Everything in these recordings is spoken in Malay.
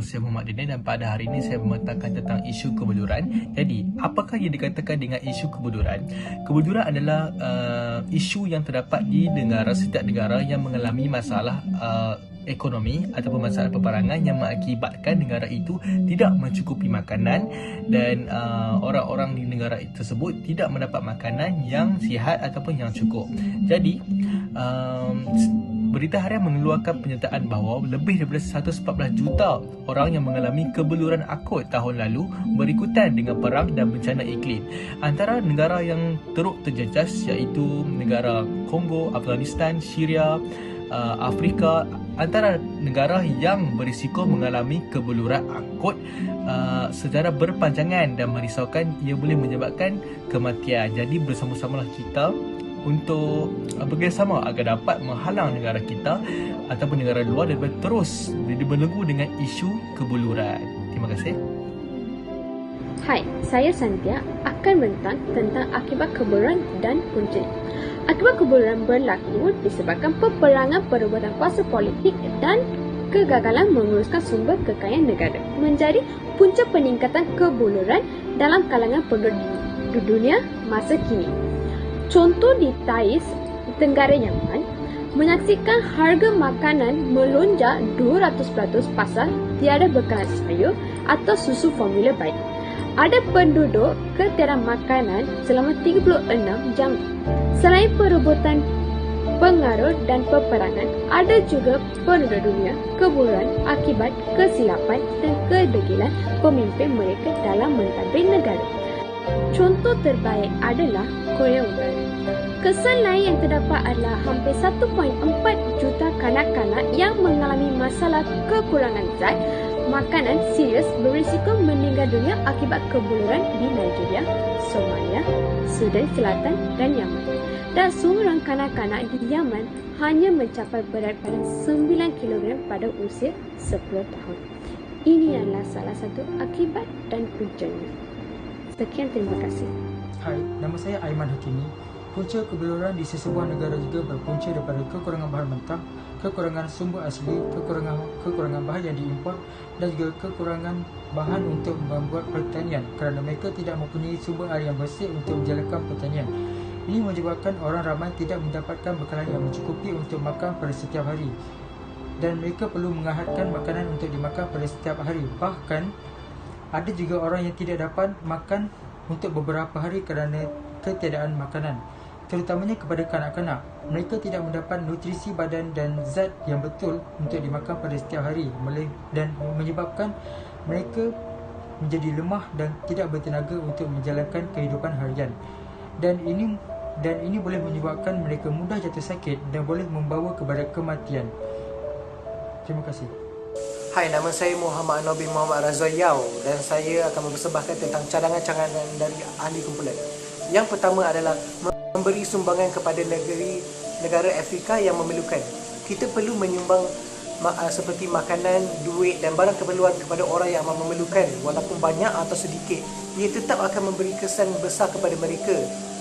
saya Muhammad Daniel dan pada hari ini saya membentangkan tentang isu kebeluran. Jadi, apakah yang dikatakan dengan isu kebeluran? Kebeluran adalah isu yang terdapat di setiap negara yang mengalami masalah ekonomi ataupun masalah peperangan yang mengakibatkan negara itu tidak mencukupi makanan dan orang-orang di negara tersebut tidak mendapat makanan yang sihat ataupun yang cukup. Jadi, Berita Harian mengeluarkan pernyataan bahawa lebih daripada 114 juta orang yang mengalami kebeluran akut tahun lalu berikutan dengan perang dan bencana iklim. Antara negara yang teruk terjejas iaitu negara Kongo, Afghanistan, Syria, Afrika, antara negara yang berisiko mengalami kebeluran akut secara berpanjangan dan merisaukan. Ia boleh menyebabkan kematian. Jadi bersama-samalah kita untuk bekerjasama agar dapat menghalang negara kita ataupun negara luar daripada terus dibelenggu dengan isu kebeluran. Terima kasih. Hai, saya Santia akan membentang tentang akibat kebeluran dan puncanya. Akibat kebeluran berlaku disebabkan peperangan, perebutan kuasa politik dan kegagalan menguruskan sumber kekayaan negara, menjadi punca peningkatan kebeluran dalam kalangan penduduk dunia masa kini. Contoh di Thais, Tenggara Yaman, menyaksikan harga makanan melonjak 200% pasal tiada bekalan sayur atau susu formula baik. Ada penduduk ketiadaan makanan selama 36 jam. Selain perebutan, pengaruh dan peperangan, ada juga penduduk dunia kebeluran akibat kesilapan dan kedegilan pemimpin mereka dalam mentadbir negara. Contoh terbaik adalah Korea Utara. Kesan lain yang terdapat adalah hampir 1.4 juta kanak-kanak yang mengalami masalah kekurangan zat makanan serius berisiko meninggal dunia akibat kebeluran di Nigeria, Somalia, Sudan Selatan dan Yaman. Dan seorang kanak-kanak di Yaman hanya mencapai berat badan 9 kg pada usia 10 tahun. Ini adalah salah satu akibat dan puncanya. Sekian, terima kasih. Hai, nama saya Aiman Hakimi. Punca kebeluran di sesebuah negara juga berpunca daripada kekurangan bahan mentah, kekurangan sumber asli, kekurangan bahan yang diimport dan juga kekurangan bahan untuk membuat pertanian kerana mereka tidak mempunyai sumber air yang bersih untuk menjalankan pertanian. Ini menyebabkan orang ramai tidak mendapatkan bekalan yang mencukupi untuk makan pada setiap hari dan mereka perlu mengahadkan makanan untuk dimakan pada setiap hari. Bahkan ada juga orang yang tidak dapat makan untuk beberapa hari kerana ketiadaan makanan, terutamanya kepada kanak-kanak. Mereka tidak mendapat nutrisi badan dan zat yang betul untuk dimakan pada setiap hari dan menyebabkan mereka menjadi lemah dan tidak bertenaga untuk menjalankan kehidupan harian. Dan ini boleh menyebabkan mereka mudah jatuh sakit dan boleh membawa kepada kematian. Terima kasih. Hai, nama saya Muhammad Anwar bin Muhammad Razwan Yau dan saya akan mempersembahkan tentang cadangan-cadangan dari ahli kumpulan. Yang pertama adalah memberi sumbangan kepada negara Afrika yang memerlukan. Kita perlu menyumbang seperti makanan, duit dan barang keperluan kepada orang yang memerlukan, walaupun banyak atau sedikit. Ia tetap akan memberi kesan besar kepada mereka.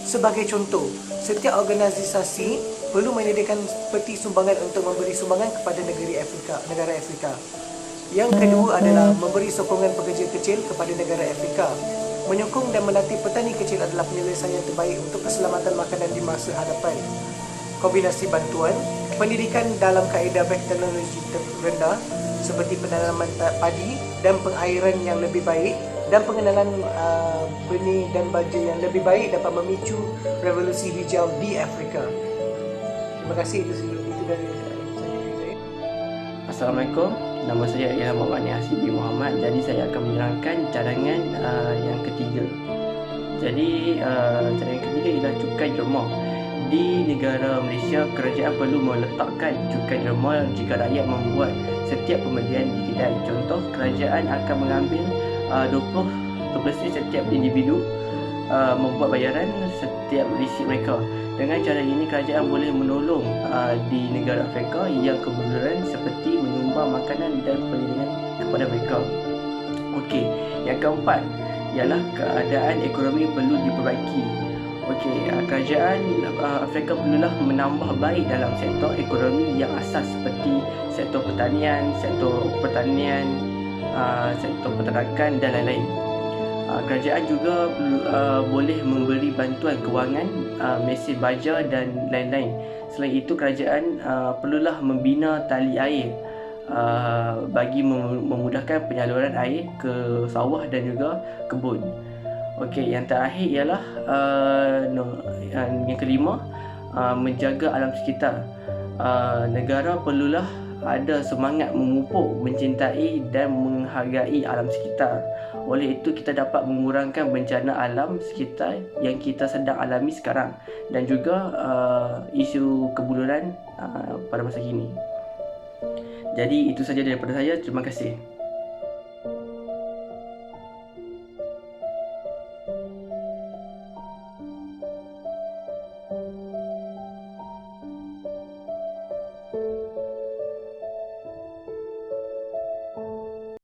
Sebagai contoh, setiap organisasi perlu menyediakan peti sumbangan untuk memberi sumbangan kepada negara Afrika. Yang kedua adalah memberi sokongan pekerja kecil kepada negara Afrika. Menyokong dan melatih petani kecil adalah penyelesaian terbaik untuk keselamatan makanan di masa hadapan. Kombinasi bantuan, pendidikan dalam kaedah teknologi rendah seperti penanaman padi dan pengairan yang lebih baik dan pengenalan benih dan baja yang lebih baik dapat memicu revolusi hijau di Afrika. Terima kasih, itu dari saya. Assalamualaikum, nama saya Ilham Muhammad Hasibi Muhammad. Jadi saya akan menerangkan cadangan yang ketiga. Jadi cadangan ketiga ialah cukai derma. Di negara Malaysia, kerajaan perlu meletakkan cukai derma jika rakyat membuat setiap pembelian di kedai. Contoh, kerajaan akan mengambil 20% setiap individu membuat bayaran setiap resit mereka. Dengan cara ini, kerajaan boleh menolong di negara Afrika yang kebeluran seperti menyumbang makanan dan perlindungan kepada mereka. Okey, yang keempat ialah keadaan ekonomi perlu diperbaiki. Okey, kerajaan Afrika perlulah menambah baik dalam sektor ekonomi yang asas seperti sektor pertanian, sektor peternakan dan lain-lain. Kerajaan juga boleh memberi bantuan kewangan, mesin baja dan lain-lain. Selain itu, kerajaan perlulah membina tali air bagi memudahkan penyaluran air ke sawah dan juga kebun. Okey, yang terakhir ialah yang kelima, menjaga alam sekitar. Negara perlulah ada semangat memupuk, mencintai dan menghargai alam sekitar. Oleh itu, kita dapat mengurangkan bencana alam sekitar yang kita sedang alami sekarang dan juga isu kebuluran pada masa kini. Jadi itu saja daripada saya. Terima kasih.